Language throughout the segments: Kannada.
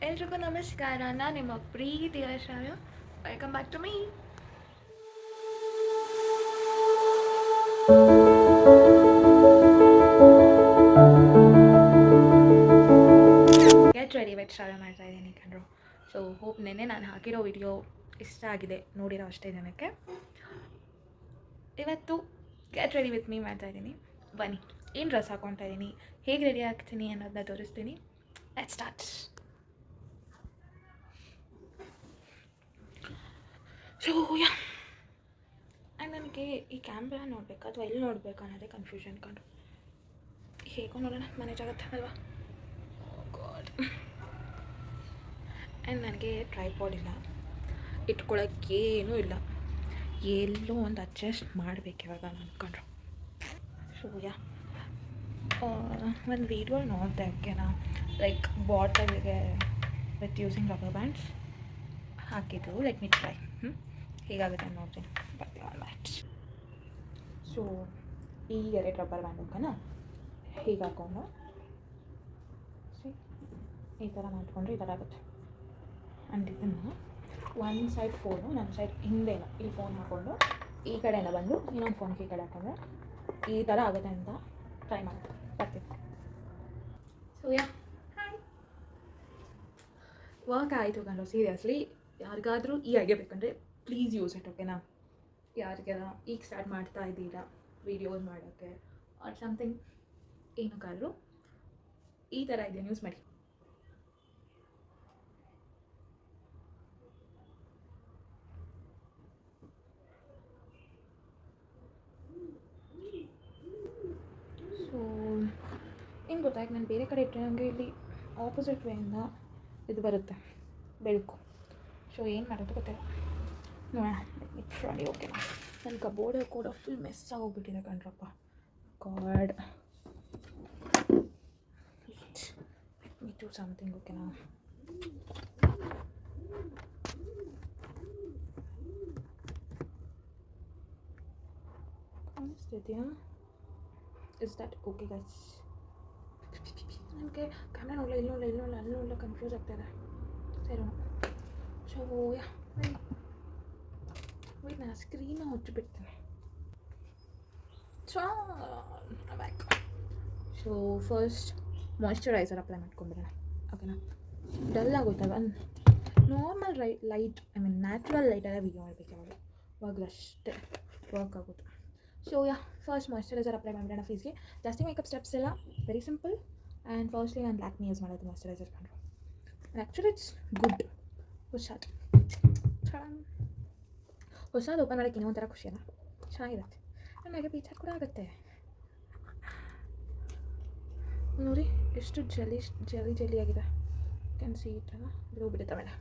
ಎಲ್ರಿಗೂ ನಮಸ್ಕಾರ. ನಾನು ನಿಮ್ಮ ಪ್ರೀತಿಯ Shravya. Welcome back to me. Get ready with Shravya ಮಾಡ್ತಾ ಇದ್ದೀನಿ ಕಣ್ರು. ಸೊ ಹೋಪ್ ನೆನ್ನೆ ನಾನು ಹಾಕಿರೋ ವಿಡಿಯೋ ಇಷ್ಟ ಆಗಿದೆ ನೋಡಿರೋ ಅಷ್ಟೇ ಜನಕ್ಕೆ. ಇವತ್ತು ಗೆಟ್ ರೆಡಿ ವಿತ್ ಮೀ ಮಾಡ್ತಾ ಇದ್ದೀನಿ. ಬನ್ನಿ, ಏನು ಡ್ರೆಸ್ ಹಾಕ್ಕೊತಾ ಇದ್ದೀನಿ, ಹೇಗೆ ರೆಡಿ ಆಗ್ತೀನಿ ಅನ್ನೋದನ್ನ ತೋರಿಸ್ತೀನಿ. Let's start. So yeah, and ನನಗೆ ಈ ಕ್ಯಾಮ್ರಾ ನೋಡಬೇಕು ಅಥವಾ ಎಲ್ಲಿ ನೋಡಬೇಕು ಅನ್ನೋದೇ ಕನ್ಫ್ಯೂಷನ್ ಕಂಡು. ಹೇಗೋ ನೋಡೋಣ, ಮ್ಯಾನೇಜ್ ಆಗುತ್ತೆ ಅಲ್ವಾ. ಗಾಡ್. ಆ್ಯಂಡ್ ನನಗೆ ಟ್ರೈಪಾಡ್ ಇಲ್ಲ, ಇಟ್ಕೊಳ್ಳೋಕ್ಕೇನೂ ಇಲ್ಲ, ಎಲ್ಲೋ ಒಂದು ಅಡ್ಜಸ್ಟ್ ಮಾಡಬೇಕು ಇವಾಗ ಅಂದ್ಕೊಂಡ್ರು. ಸೊ ಯಾ, ಒಂದು ವೀಡಿಯೋ ನೋಡಿದೆ ಓಕೆನಾ, ಲೈಕ್ ಬಾಟಲ್ಗೆ ವಿತ್ ಯೂಸಿಂಗ್ ರಬ್ಬರ್ ಬ್ಯಾಂಡ್ಸ್ ಹಾಕಿದ್ರು. ಲೆಟ್ ಮಿ ಟ್ರೈ ಹೇಗಾಗುತ್ತೆ ನೋಡ್ತೀನಿ. ಮ್ಯಾಚ್. ಸೊ ಈ 2 ರಬ್ಬರ್ ಬ್ಯಾಂಡ್ ಓಕೆನಾ, ಹೀಗೆ ಹಾಕ್ಕೊಂಡು ಈ ಥರ ಮಾಡಿಕೊಂಡ್ರೆ ಈ ಥರ ಆಗುತ್ತೆ. ಆ್ಯಂಡ್ ಇದನ್ನು ಒಂದು ಸೈಡ್ ಫೋನು, ನನ್ನ ಸೈಡ್ ಹಿಂದೆನ ಈ ಫೋನ್ ಹಾಕ್ಕೊಂಡು ಈ ಕಡೆಯಿಂದ ಬಂದು ಇನ್ನೊಂದು ಫೋನ್ಗೆ ಈ ಕಡೆ ಹಾಕೊಂಡ್ರೆ ಈ ಥರ ಆಗುತ್ತೆ ಅಂತ ಟ್ರೈ ಮಾಡ್ತೀನಿ, ಬರ್ತೀನಿ. ಸೊ ಯಾ, ವರ್ಕ್ ಆಯಿತು ಕಣ್ರು. ಸೀರಿಯಸ್ಲಿ ಯಾರಿಗಾದರೂ ಈ ಐಡಿಯಾ ಬೇಕಂದರೆ ಪ್ಲೀಸ್ ಯೂಸ್ ಇಟ್ ಓಕೆನಾ. ಯಾರಿಗೆಲ್ಲ ಈಗ ಸ್ಟಾರ್ಟ್ ಮಾಡ್ತಾ ಇದ್ದೀರಾ ವೀಡಿಯೋಸ್ ಮಾಡೋಕ್ಕೆ ಆರ್ ಸಮಥಿಂಗ್, ಏನಕ್ಕಾದರೂ ಈ ಥರ ಇದೆಯಾ ಯೂಸ್ ಮಾಡಿ. ಸೊ ಏನು ಗೊತ್ತಾಯ್ತು, ನಾನು ಬೇರೆ ಕಡೆ ಇಟ್ಟರೆ ನನಗೆ ಇಲ್ಲಿ ಆಪೋಸಿಟ್ ವೇಯಿಂದ ಇದು ಬರುತ್ತೆ, ಬೆಳಕು. ಸೊ ಏನು ಮಾಡೋದು ಗೊತ್ತಿಲ್ಲ, ನೋಡೋಣ. Try okay. ನನ್ನ ಕಬೋರ್ಡ್ ಕೂಡ ಫುಲ್ ಮೆಸ್ ಆಗೋಗ್ಬಿಟ್ಟಿದೆ ಕಣ್ರಪ್ಪ. God, let me do something ಓಕೆನಾ. ಕಾಣಿಸ್ತಿದೆಯಾ? Is that okay guys? ನನಗೆ ಕ್ಯಾಮ್ರಾ ನೋಡಲ್ಲ, ಇಲ್ಲಿ ನೋಡಲ್ಲ, ಇಲ್ಲಿ ನೋಡಲ್ಲ, ಅಲ್ಲಿ ನೋಡಲ್ಲ, ಕನ್ಫ್ಯೂಸ್ ಆಗ್ತಾಯಿದೆ. ಸರಿ. ಸೊ ಯಾ, ವೇಟ್, ನಾನು ಸ್ಕ್ರೀನ ಹೊಚ್ಚಿಬಿಡ್ತೀನಿ. Back. So first moisturiser apply ಮಾಡ್ಕೊಂಡ್ಬಿಡೋಣ ಓಕೆನಾ. ಡಲ್ ಆಗೋಯ್ತಲ್ವ, normal light, I mean natural ಲೈಟೆಲ್ಲ ವೀಡಿಯೋ ಮಾಡಬೇಕು ಅವಾಗಲೂ ಅಷ್ಟೇ ವರ್ಕ್ ಆಗೋದು. So yeah, first moisturiser apply ಮಾಡಿಬಿಡೋಣ ಫೇಸ್ಗೆ. ಜಾಸ್ತಿ ಮೇಕಪ್ ಸ್ಟೆಪ್ಸ್ ಎಲ್ಲ ವೆರಿ ಸಿಂಪಲ್. ಆ್ಯಂಡ್ ಫಸ್ಟ್ಲಿ ನಾನು ಲ್ಯಾಕ್ಮಿ ಯೂಸ್ ಮಾಡೋದು ಮಾಯ್ಶ್ಚರೈಸರ್ ಕಂಡು. Actually it's good. ಹೊಸದು ಓಪನ್ ಮಾಡೋಕ್ಕೆ ಇನ್ನೂ ಒಂಥರ ಖುಷಿ ಅಲ್ಲ, ಚೆನ್ನಾಗಿರುತ್ತೆ. ನನಗೆ ಪೀಚರ್ ಕೂಡ ಆಗುತ್ತೆ ನೋಡಿ, ಎಷ್ಟು ಜಲಿ ಆಗಿದೆ. ಕ್ಯಾನ್ ಸಿ ಇಟ್ಟಲ್ಲ, ಇದು ಹೋಗ್ಬಿಡುತ್ತೆ ಆಮೇಲೆ.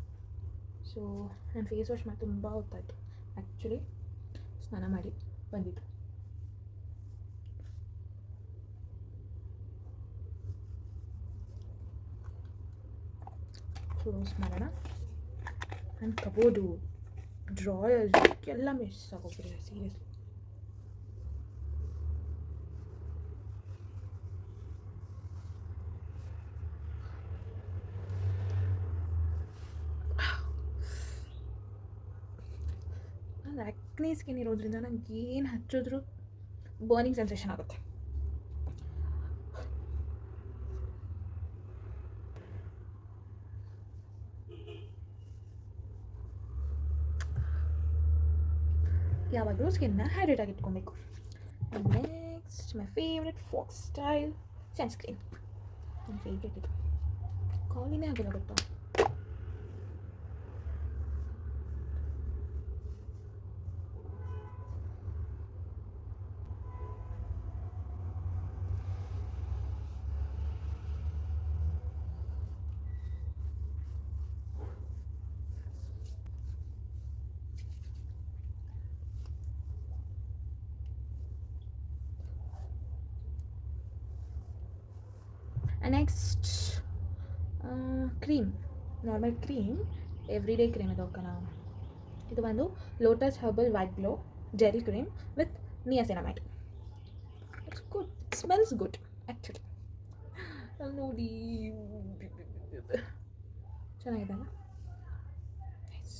ಸೊ ನಾನು ಫೇಸ್ ವಾಶ್ ಮಾಡಿ ತುಂಬ ಹೊತ್ತಾಯಿತು, ಆ್ಯಕ್ಚುಲಿ ಸ್ನಾನ ಮಾಡಿ ಬಂದಿದ್ದು. ಕ್ಲೋಸ್ ಮಾಡೋಣ. ನನ್ನ ಕಬೋರ್ಡು, ಡ್ರಾಯರ್ಸ್ ಎಲ್ಲ ಮಿಸ್ ಆಗೋಗ್ಬಿಟ್ಟಿದೆ ಸೀರಿಯಸ್ಲಿ. ನಾನು ಆ್ಯಕ್ನಿ ಸ್ಕಿನ್ ಇರೋದ್ರಿಂದ ನಂಗೆ ಏನು ಹಚ್ಚಿದ್ರು ಬರ್ನಿಂಗ್ ಸೆನ್ಸೇಷನ್ ಆಗುತ್ತೆ. ಯಾವಾಗಲೂ ಸ್ಕಿನ್ನ ಹೈಡ್ರೇಟ್ ಆಗಿ ಇಟ್ಕೊಬೇಕು. Next my favourite fox style sunscreen. ನನ್ನ ಫೇವ್ರೇಟ್ ಇದು, ಕಾಲಿನೇ ಆಗಿಲ್ಲ ಗೊತ್ತಾ. Next cream, normal cream, every day cream ಇದು ಓಕೆನಾ. ಇದು ಬಂದು Lotus Herbal white glow gel cream with niacinamide. It's good, smells good actually. ಅಲ್ಲಿ ನೋಡಿ ಚೆನ್ನಾಗಿದೆ ಅಲ್ಲ. ನೈಸ್.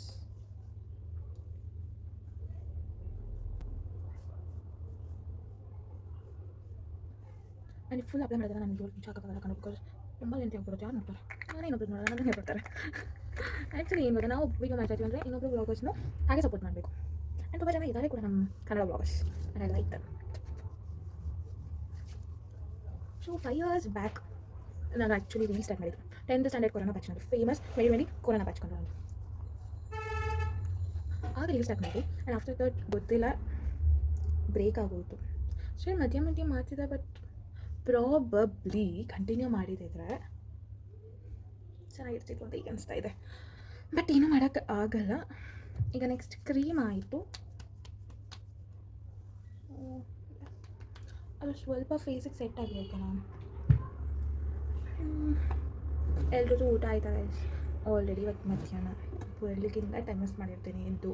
ನಾನು ಫುಲ್ ಅಪ್ಲೈ ಮಾಡಿದ್ರೆ ನನಗೆ 7 ನಿಮಿಷ ಆಗೋಲ್ಲ ಕಣೋ, ಬಿಕಾಸ್ ತುಂಬ ಲೆಂತಿ ಆಗ್ಬಿಡುತ್ತೆ. ಯಾರು ನೋಡ್ತಾರೆ? ನಾನೇ ಇನ್ನೊಬ್ರು ನೋಡೋಣ, ನನಗೆ ಹೇಳ್ಬಿಡ್ತಾರೆ. ಆ್ಯಕ್ಚುಲಿ ಏನು ಗೊತ್ತಾ, ನಾವು ವೀಡಿಯೋ ಮಾಡ್ತಾ ಇದ್ದೀವಿ ಅಂದರೆ ಇನ್ನೊಬ್ರು ವ್ಲಾಗರ್ಸ್ನು ಹಾಗೆ ಸಪೋರ್ಟ್ ಮಾಡಬೇಕು. ಆ್ಯಂಡ್ ತುಂಬ ಜನ ಇದ್ದಾರೆ ಕೂಡ ನಮ್ಮ Kannada vloggers, I like that. So 5 years back ನಾನು ಆ್ಯಕ್ಚುಲಿ ರೀಲ್ ಸ್ಟಾರ್ಟ್ ಮಾಡಿದ್ದು 10th ಸ್ಟ್ಯಾಂಡರ್ಡ್ ಕೊರೋನಾ ಬ್ಯಾಚ್, ನಂದು ಫೇಮಸ್ 2020 ಕೊರೋನಾ ಬ್ಯಾಚ್ ಕೊಂಡು. ಆಗ ರೀಲ್ ಸ್ಟಾರ್ಟ್ ಮಾಡಿ ಆ್ಯಂಡ್ ಆಫ್ಟರ್ ದಟ್ ಗೊತ್ತಿಲ್ಲ ಬ್ರೇಕ್ ಆಗೋಯಿತು. ಸೊ ಮಧ್ಯ ಮಾಡ್ತಿದ್ದೆ, ಬಟ್ ಪ್ರಾಬಬ್ಲಿ ಕಂಟಿನ್ಯೂ ಮಾಡಿದಿದ್ರೆ ಚೆನ್ನಾಗಿರ್ತಿತ್ತು ಅಂತ ಈಗ ಅನಿಸ್ತಾ ಇದೆ. ಬಟ್ ಏನೂ ಮಾಡೋಕ್ಕೆ ಆಗಲ್ಲ. ಈಗ ನೆಕ್ಸ್ಟ್ ಕ್ರೀಮ್ ಆಯಿತು, ಅದು ಸ್ವಲ್ಪ ಫೇಸಿಗೆ ಸೆಟ್ ಆಗಬೇಕು. ನಾನು ಎಲ್ರಿಗೂ ಊಟ ಆಯ್ತಾ ಆಲ್ರೆಡಿ? ಇವತ್ತು ಮಧ್ಯಾಹ್ನ ಬೆಳಗ್ಗಿಂದ ಟೈಮ್ ವೇಸ್ಟ್ ಮಾಡಿರ್ತೀನಿ. ಎದ್ದು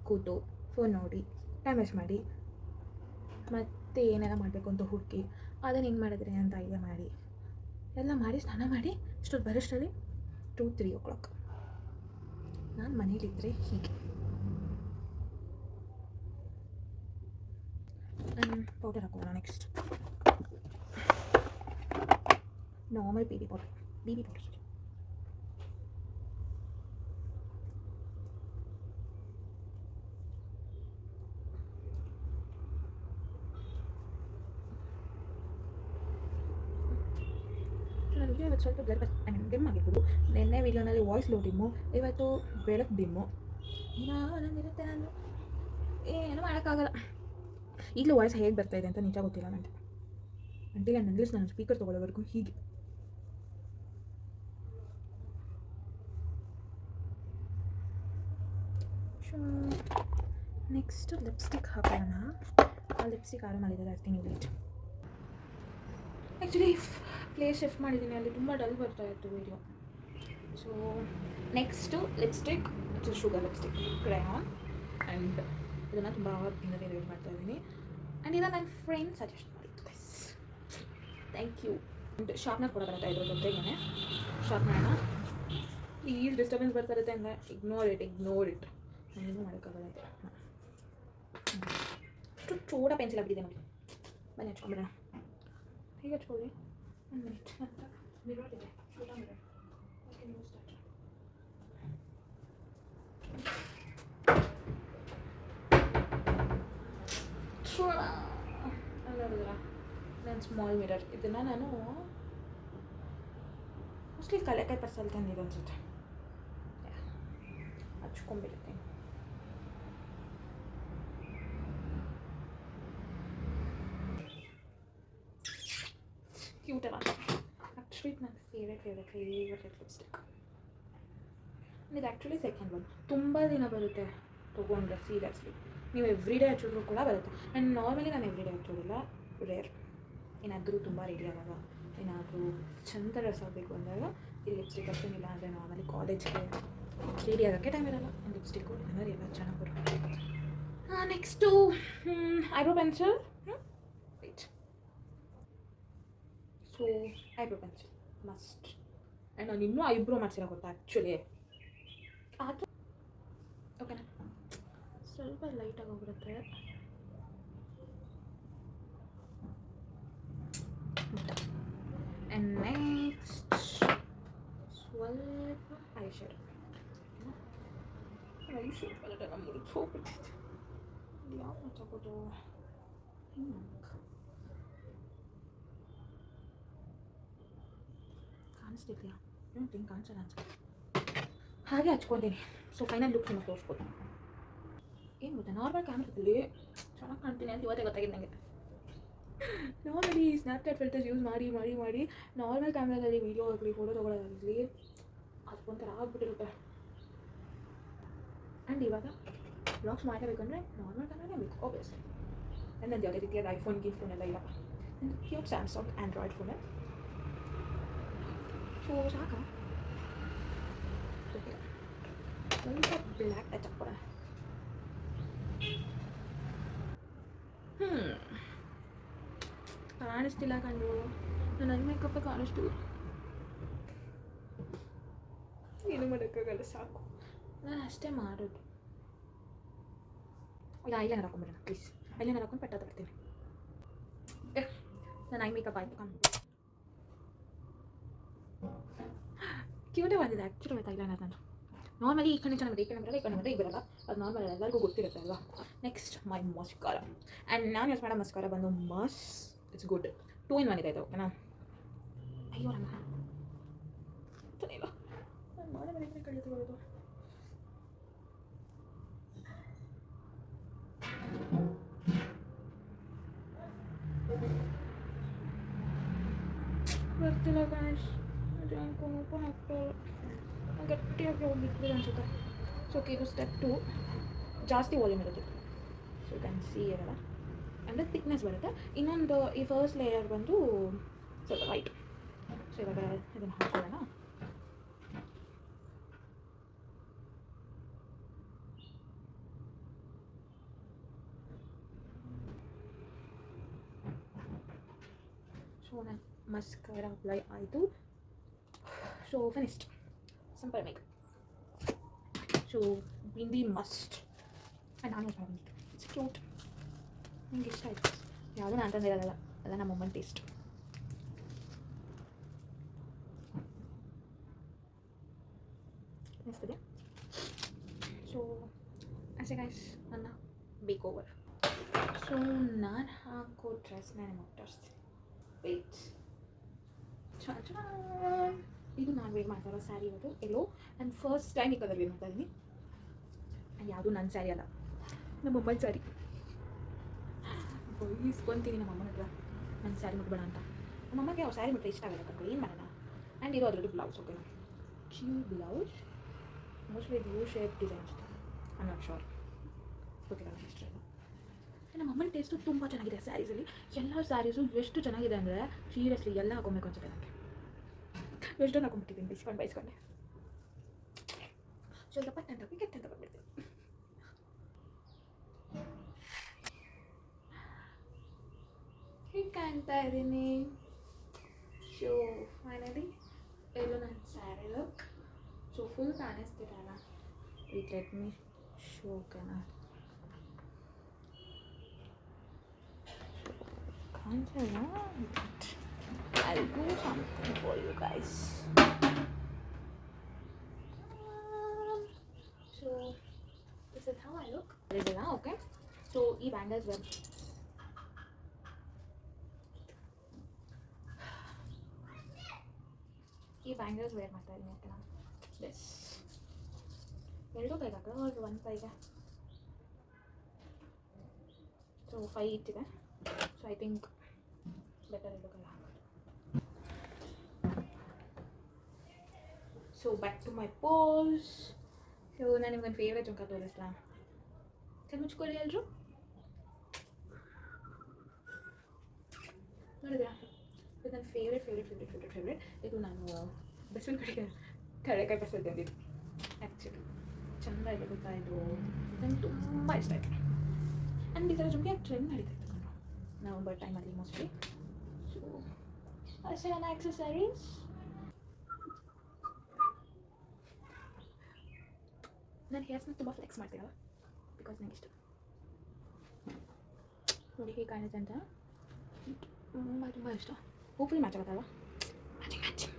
ಕೂತು ಫೋನ್ ನೋಡಿ ಟೈಮ್ ವೇಸ್ಟ್ ಮಾಡಿ ಮತ್ತೆ ಏನೆಲ್ಲ ಮಾಡಬೇಕು ಅಂತ ಹುಡುಕಿ ಅದನ್ನು ಹೆಂಗೆ ಮಾಡಿದ್ರಿ ಅಂತ ಐಡಿಯಾ ಮಾಡಿ ಎಲ್ಲ ಮಾಡಿ ಸ್ನಾನ ಮಾಡಿ ಇಷ್ಟೊತ್ತು ಬರೋಷ್ಟರಲ್ಲಿ 2-3 o'clock. ನಾನು ಮನೇಲಿದ್ದರೆ ಹೀಗೆ ಪೌಡರ್ ಹಾಕೋಣ. Next normal baby powder. ನನಗೆ ಇವತ್ತು ಸ್ವಲ್ಪ ಬ್ಲರ್ ಡಿಮ್ ಆಗಿರ್ಬೋದು. ನಿನ್ನೆ ವೀಡಿಯೋನಲ್ಲಿ ವಾಯ್ಸ್ ಲೋ ಡಿಮ್ಮು, ಇವತ್ತು ಬೆಳಕು ಡಿಮ್ಮು. ಒಂದೊಂದಿರುತ್ತೆ. ನಾನು ಏನೂ ಮಾಡೋಕ್ಕಾಗಲ್ಲ. ಈಗಲೂ ವಾಯ್ಸ್ ಹೇಗೆ ಬರ್ತಾಯಿದೆ ಅಂತ ನಿಜ ಗೊತ್ತಿಲ್ಲ ನನಗೆ. ಅಂಟಿಗೆ ನನಗೆ ನಾನು ಸ್ಪೀಕರ್ ತೊಗೊಳ್ಳೋವರೆಗೂ ಹೀಗೆ. ನೆಕ್ಸ್ಟ್ ಲಿಪ್ಸ್ಟಿಕ್ ಹಾಕೋಣ. ಆ ಲಿಪ್ಸ್ಟಿಕ್ ಆರು ಮಾಡಿದ್ದಾರೆ ಅರ್ತೀನಿ ವೇಟ್. ಆ್ಯಕ್ಚುಲಿ ಪ್ಲೇಸ್ ಶಿಫ್ಟ್ ಮಾಡಿದ್ದೀನಿ, ಅಲ್ಲಿ ತುಂಬ ಡಲ್ ಬರ್ತಾ ಇತ್ತು video. So next lipstick, Sugar lipstick crayon. And ಇದನ್ನು ತುಂಬ ದಿನದಿಂದ ಯೂಸ್ ಮಾಡ್ತಾ ಇದ್ದೀನಿ. ಆ್ಯಂಡ್ ಇದನ್ನು ನನ್ನ ಫ್ರೆಂಡ್ ಸಜೆಸ್ಟ್ ಮಾಡಿದ್ದು. Thank you. ಆ್ಯಂಡ್ ಶಾರ್ಪ್ನರ್ ಕೂಡ ಬರುತ್ತೆ ಇದ್ರ ಜೊತೆಗೇ. ಶಾರ್ಪ್ನರ್ನ ಪ್ಲೀಸ್, ಡಿಸ್ಟರ್ಬೆನ್ಸ್ ಬರ್ತಾ ಇರುತ್ತೆ ಅಂದರೆ ಇಗ್ನೋರ್ ಇಟ್. ನಾನೇನು ಮಾಡೋಕ್ಕಾಗಲ್ಲ. ಅಷ್ಟು ಚೂಡ ಪೆನ್ಸಿಲ್ ಆಗಿಬಿಟ್ಟಿದೆ ನೋಡಿ. ಬನ್ನಿ ಹಚ್ಕೊಂಬಿಡೋಣ. ಹೀಗೆ ಹಚ್ಕೊಳ್ಳಿ. 1 minute ನಂತರ ಮಿರರ್ ಇದೆ, ಚೂಡ ಮಿರರ್. ನೋಡಿದ್ರ ನನ್ನ ಸ್ಮಾಲ್ ಮಿರರ್. ಇದನ್ನು ನಾನು ಮೋಸ್ಟ್ಲಿ ಕಲೆಕಾಯಿ ಪರ್ಸಲ್ಲಿ ತಂದಿದ್ದು ಅನಿಸುತ್ತೆ. ಹಚ್ಕೊಂಡ್ಬಿಡುತ್ತೇನೆ. ಕ್ಯೂಟ್ ಅಲ್ಲ? ಆ್ಯಕ್ಚುಲಿ ನನ್ನ ಫೇವ್ರೆಟ್ ಲಿಪ್ಸ್ಟಿಕ್ ಇದು. Actually second one. ತುಂಬ ದಿನ ಬರುತ್ತೆ ತೊಗೊಂಡ್ರೆ. ಸೀರಿಯಸ್ಲಿ ನೀವು ಎವ್ರಿ ಡೇ ಹಚ್ಚಿದ್ರು ಕೂಡ ಬರುತ್ತೆ. ಆ್ಯಂಡ್ ನಾರ್ಮಲಿ ನಾನು ಎವ್ರಿ ಡೇ ಹಚ್ಚೋದಿಲ್ಲ, ರೇರ್. ಏನಾದರೂ ತುಂಬ ರೆಡಿ ಆದಾಗ, ಏನಾದರೂ ಚಂದ ಡ್ರೆಸ್ ಆಗಬೇಕು ಅಂದಾಗ ಈ ಲಿಪ್ಸ್ಟಿಕ್ ಹಚ್ಚೋನಿಲ್ಲ. ಅಂದರೆ ನಾರ್ಮಲಿ ಕಾಲೇಜ್ಗೆ ರೆಡಿ ಆಗೋಕ್ಕೆ ಟೈಮ್ ಇರೋಲ್ಲ. ಲಿಪ್ಸ್ಟಿಕ್ಕು ಏನಾದ್ರು ಎಲ್ಲ ಚೆನ್ನಾಗಿ ಬರುತ್ತೆ. Next eyebrow pencil. Wait. So eyebrow pencil must. And ನಾನು ಇನ್ನೂ ಐಬ್ರೋ ಮಾಡಿಸಿಲ್ಲ ಗೊತ್ತಾ ಆ್ಯಕ್ಚುಲಿ. ಅದು ಓಕೆನಾ, ಸ್ವಲ್ಪ ಲೈಟಾಗಿ ಹೋಗ್ಬಿಡುತ್ತೆ. ಆ್ಯಂಡ್ ನೆಕ್ಸ್ಟ್ ಸ್ವಲ್ಪ ಐ ಶೇಡ್ ಕಲರ್ ಮುರಿದು ಹೋಗ್ಬಿಟ್ಟಿದೆ. ಯಾವ ಹಚ್ಚಾಕೋದು? ಕಾಣಿಸ್ತಿದ್ಯಾ? ಹಿಂಗೆ ಕಾಣಿಸಲ್ಲ ಅನ್ಸುತ್ತೆ. ಹಾಗೆ ಹಚ್ಕೊತೀನಿ. ಸೊ ಫೈನಲ್ ಲುಕ್ ನಿಮಗೆ ತೋರಿಸ್ಬೋದು. ಏನು ಗೊತ್ತಾ, ನಾರ್ಮಲ್ ಕ್ಯಾಮ್ರಾದಲ್ಲಿ ಚೆನ್ನಾಗಿ ಕಾಣ್ತೀನಿ ಅಂತ ಇವತ್ತೇ ಗೊತ್ತಾಗಿದೆ ನನಗೆ. ನಾರ್ಮಲಿ ಸ್ನ್ಯಾಪ್ಚಾಟ್ ಫಿಲ್ಟರ್ಸ್ ಯೂಸ್ ಮಾಡಿ ನಾರ್ಮಲ್ ಕ್ಯಾಮ್ರಾದಲ್ಲಿ ವೀಡಿಯೋ ಆಗಲಿ ಫೋಟೋ ತೊಗೊಳ್ಳೋದಾಗಲಿ ಅದಕ್ಕೊಂಥರ ಆಗ್ಬಿಟ್ಟಿರುತ್ತೆ. ಆ್ಯಂಡ್ ಇವಾಗ ವ್ಲಾಗ್ಸ್ ಮಾಡಬೇಕಂದ್ರೆ ನಾರ್ಮಲ್ ಕ್ಯಾಮ್ರಾನೇ ಬೇಕು ಆಬ್ವಿಯಸ್ಲಿ. ನನ್ನದು ಯಾವುದೇ ರೀತಿಯಾದ ಐಫೋನ್ ಎಲ್ಲ ಇಲ್ಲ. ನನ್ನ ಕ್ಯೂಟ್ ಸ್ಯಾಮ್ಸಂಗ್ ಆ್ಯಂಡ್ರಾಯ್ಡ್ ಫೋನೇ. ಸೊ ಸಾಕಾ? ಸ್ವಲ್ಪ ಬ್ಲ್ಯಾಕ್ ಟಚ್ ಹಾಕ್ಬೋಣ. ಕಾಣಿಸ್ತಿಲ್ಲ ಕಂಡು. ನನ್ನ ಮೇಕಪ್ಪೇ ಕಾಣಿಸ್ತಿಲ್ಲ. ಏನು ಮಾಡೋಕ್ಕಾಗಲ್ಲ, ಸಾಕು. ನಾನು ಅಷ್ಟೇ ಮಾಡೋದು. ಈಗ ಐಲೈನರ್ ಹಾಕೊಂಡ್ಬಿಡೋಣ ಪ್ಲೀಸ್. ಐಲೈನರ್ ಹಾಕೊಂಡು ಪಟ್ಟ ತರ್ತೀನಿ. ನಾನು ಐ ಮೇಕಪ್ ಆಯ್ತು ಕ್ಯೂಟೇ ಬಂದಿದೆ ಆ್ಯಕ್ಚುಲಿ ಆಯ್ತು ಐಲೈನರ್. ನಾನು ನಾರ್ಮಲಿ ಈ ಕಡೆ ಚೆನ್ನಾಗಿ ಈ ಕಡೆ ಬರಲ್ಲ, ಈ ಕಡೆ ಬರಲ್ಲ, ಈ ಬರಲ್ಲ, ಅದು ನಾರ್ಮಲ್ ಎಲ್ಲರಿಗೂ ಗೊತ್ತಿರುತ್ತೆ ಅಲ್ವಾ. Next my mascara. ಆ್ಯಂಡ್ ನಾನು ಯೂಸ್ ಮಾಡೋ ಮಸ್ಕಾರ ಬಂದು ಇಟ್ಸ್ ಗುಡ್ 2 in 1 ಇದೆ ಇದು, ಓಕೆನಾ. ಅಯ್ಯೋ ನಮ್ಮ ಇಲ್ಲ ನಾನು ಮಾಡೋ ಮನೆಗೆ ಕಳೆದುಕೊಳ್ಳೋದು. ಬರ್ತಿಲ್ಲ ಗಣೇಶ್, ಓಪನ್ ಆಗ್ತದೆ, ಗಟ್ಟಿಯಾಗಿ ಹೋಗಿತ್ತು ಅನ್ಸುತ್ತೆ. ಸೊ ಓಕೆ, ಇದು ಸ್ಟೆಪ್ 2. ಜಾಸ್ತಿ ವಾಲ್ಯೂಮ್ ಇರುತ್ತೆ. ಸೊ ಯು ಕ್ಯಾನ್ ಸಿ ಇರಲ್ಲ ಅಂದರೆ ಥಿಕ್ನೆಸ್ ಬರುತ್ತೆ. ಇನ್ನೊಂದು ಈ ಫಸ್ಟ್ ಲೇಯರ್ ಬಂದು ಸ್ವಲ್ಪ ವೈಟ್. ಸೊ ಇವಾಗ ಇದನ್ನು ಹಾಕೊಳ್ಳೋಣ. ಸೊ ನಾನು ಮಸ್ಕರ ಅಪ್ಲೈ ಆಯಿತು. So finished, simple makeup. So bindi must and ನಾನು ಬಂದಿತ್ತು. ಇಟ್ಸ್ ಕ್ಯೂಟ್, ನನಗೆ ಇಷ್ಟ ಆಯಿತು. ಯಾವುದೂ ನಾನು ತಂದಿರೋದಲ್ಲ, ಎಲ್ಲ ನಮ್ಮ ಅಮ್ಮನ ಟೇಸ್ಟ್. ಅನಿಸ್ತದೆ. ಸೊ ಅಷ್ಟೇ ಗೈಸ್, ನನ್ನ ಬೇಕ್ ಓವರ್. ಸೊ ನಾನು ಹಾಕೋ ಡ್ರೆಸ್ನ ನಿಮಗೆ ತೋರಿಸ್ತೀನಿ. ವೇಟ್, ಇದು ನಾನು ವೇರ್ ಮಾಡ್ತಾ ಇರೋ ಸ್ಯಾರಿ ಇವತ್ತು ಎಲ್ಲೋ. ಆ್ಯಂಡ್ ಫಸ್ಟ್ ಟೈಮ್ ಈ ಕಲರ್ ವೇರ್ ಮಾಡ್ತಾ ಇದ್ದೀನಿ. ಆ್ಯಂಡ್ ಯಾವುದೂ ನನ್ನ ಸ್ಯಾರಿ ಅಲ್ಲ, ನಮ್ಮ ಅಮ್ಮನ ಸ್ಯಾರಿ. ಬೈಸ್ಕೊತೀನಿ ನಮ್ಮ ಅಮ್ಮನ ಹತ್ರ ನನ್ನ ಸ್ಯಾರಿ ಮುಟ್ಬೇಡ ಅಂತ. ನಮ್ಮ ಅಮ್ಮಗೆ ಅವ್ರು ಸ್ಯಾರಿ ಮುಟ್ರೆ ಇಷ್ಟ ಆಗಲ್ಲ ಕಣ್ಣ, ಏನು ಮಾಡೋಣ. ಆ್ಯಂಡ್ ಇದು ಅದರದ್ದು blouse, okay, cute blouse, mostly ಇದು ಯು ಶೇಪ್ ಡಿಸೈನ್ ಅಷ್ಟೇ, ಐ ನಾಟ್ ಶೋರ್, ಗೊತ್ತಿಲ್ಲ ಇಷ್ಟ. ನಮ್ಮ ಅಮ್ಮನ ಟೇಸ್ಟು ತುಂಬ ಚೆನ್ನಾಗಿದೆ ಸ್ಯಾರೀಸಲ್ಲಿ. ಎಲ್ಲ ಸ್ಯಾರೀಸು ಎಷ್ಟು ಚೆನ್ನಾಗಿದೆ ಅಂದರೆ ಸೀರಿಯಸ್ಲಿ ಎಲ್ಲ ಹಾಕೊಬೇಕು ಅನ್ಸುತ್ತೆ ನನಗೆ. ಎಷ್ಟೊಂದು ಹಾಕೊಂಡ್ಬಿಟ್ಟಿದ್ದೀನಿ ಬೈಸ್ಕೊಂಡೆ. ಸ್ವಲ್ಪ ಪಟ್ಟಂತ ಕೆಟ್ಟಂತ ಬಂದ್ಬಿಡ್ತೀನಿ. ಹೀಗೆ ಕಾಣ್ತಾ ಇದ್ದೀನಿ. ಸೊ ಫೈನಲಿ ಇದು ನನ್ನ ಸ್ಯಾರಿ ಲುಕ್. ಸೊ ಫುಲ್ ಕಾಣಿಸ್ತಿರಲ್ಲ, ವಿತ್ ಲೆಟ್ ಮೀ ಶೋ, ಓಕೆನಾ. ಕಾಣಿಸಲ್ಲ, I'll do something for you guys. So this is how I look. Okay. So ee bangles were ಮಾಡ್ತಾ ಇದ್ದೀನಿ, ಓಕೆನಾ. ದಿಸ್ ಎರಡು ಕೈಗೆ ಹಾಕೋದು, ಅವ್ರಿಗೆ ಒಂದು ಕೈಗೆ. ಸೊ 5 ಇಟ್ಟಿದೆ. ಸೊ ಐ ಥಿಂಕ್ ಬೆಟರ್ ಎರಡು ಕೈ ಹಾಕೋದು. So back to my pose. So ನಾನು ನಿಮ್ಗೊಂದು ಫೇವ್ರೇಟ್ ಜುಮ್ಕ ತೋರಿಸ್ಲಾ? ಕೈ ಮುಚ್ಕೊಳ್ಳಿ ಎಲ್ಲರೂ. ನೋಡಿದ್ರಾ, ಇದು ನನ್ನ ಫೇವ್ರೇಟ್. ಇದು ನಾನು ಬಸ್ಸಲ್ಲಿ ಕಡೆಕಾಯಿ ಬಸ್ಸಲ್ಲಿ ತಂದಿದ್ದು. ಆ್ಯಕ್ಚುಲಿ ಚೆಂದ ಇದೆ ಗೊತ್ತಾ, ಇದು ನಂಗೆ ತುಂಬ ಇಷ್ಟ ಆಯಿತು. ಆ್ಯಂಡ್ ಈ ಥರ ಜುಮ್ಕೆ ಟ್ರೆಂಡ್ ನಡೀತೈತೆ ಕಣ್ಣು ನವಂಬರ್ ಟೈಮಲ್ಲಿ ಮೋಸ್ಟ್ಲಿ. ಸೊ ಅಷ್ಟೇ ನನ್ನ ಆಕ್ಸೆಸರೀಸ್. ನಾನು ಹೇರ್ಸ್ನ ತುಂಬ ಫ್ಲೆಕ್ಸ್ ಮಾಡ್ತೀನಲ್ಲ, ಬಿಕಾಸ್ ನಂಗೆ ಇಷ್ಟ. ನೋಡಿ ಹೇಗೆ ಕಾಣುತ್ತೆ ಅಂತ, ತುಂಬ ಇಷ್ಟ. ಹೋಪ್ಫುಲಿ ಮ್ಯಾಚ್ ಆಗುತ್ತಲ್ವ, matching.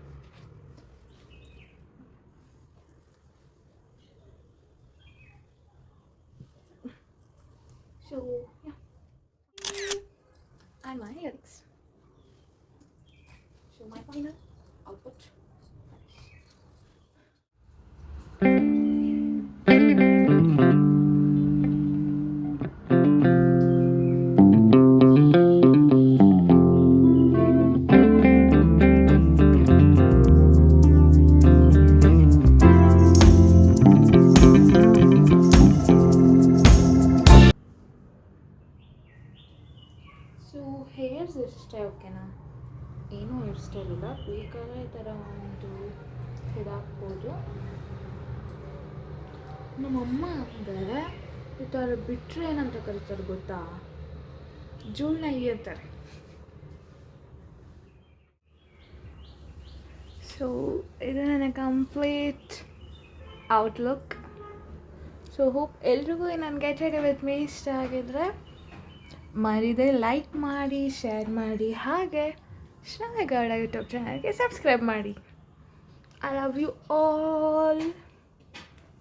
So yeah, and my earrings. So my final output. So hairs ಇಷ್ಟೇ, ಓಕೆನಾ. ಏನೂ ಹೇರ್ ಸ್ಟೈಲ್ ಇಲ್ಲ, ಬೇಕಾದ್ರೆ ಈ ಥರ ಒಂದು ಇದಾಕ್ಬೋದು. ನಮ್ಮಮ್ಮ ಅಂದರೆ ಈ ಥರ ಬಿಟ್ಟರೆ ಏನಂತ ಕರೀತಾರೆ ಗೊತ್ತಾ, ಜೂಳ್ನೈ ಅಂತಾರೆ. ಸೊ ಇದು ನನ್ನ ಕಂಪ್ಲೀಟ್ ಔಟ್ಲುಕ್. ಸೊ ಹೋಪ್ ಎಲ್ರಿಗೂ ನನ್ನ ಗೆಟ್ ರೆಡಿ ವಿತ್ ಮೀ ಇಷ್ಟ ಆಗಿದ್ರೆ ಮರಿದೆ ಲೈಕ್ ಮಾಡಿ, ಶೇರ್ ಮಾಡಿ, ಹಾಗೆ ಶ್ರಾವ್ಯಗೌಡ ಯೂಟ್ಯೂಬ್ ಚಾನಲ್ಗೆ ಸಬ್ಸ್ಕ್ರೈಬ್ ಮಾಡಿ. I love you all.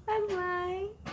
Bye bye.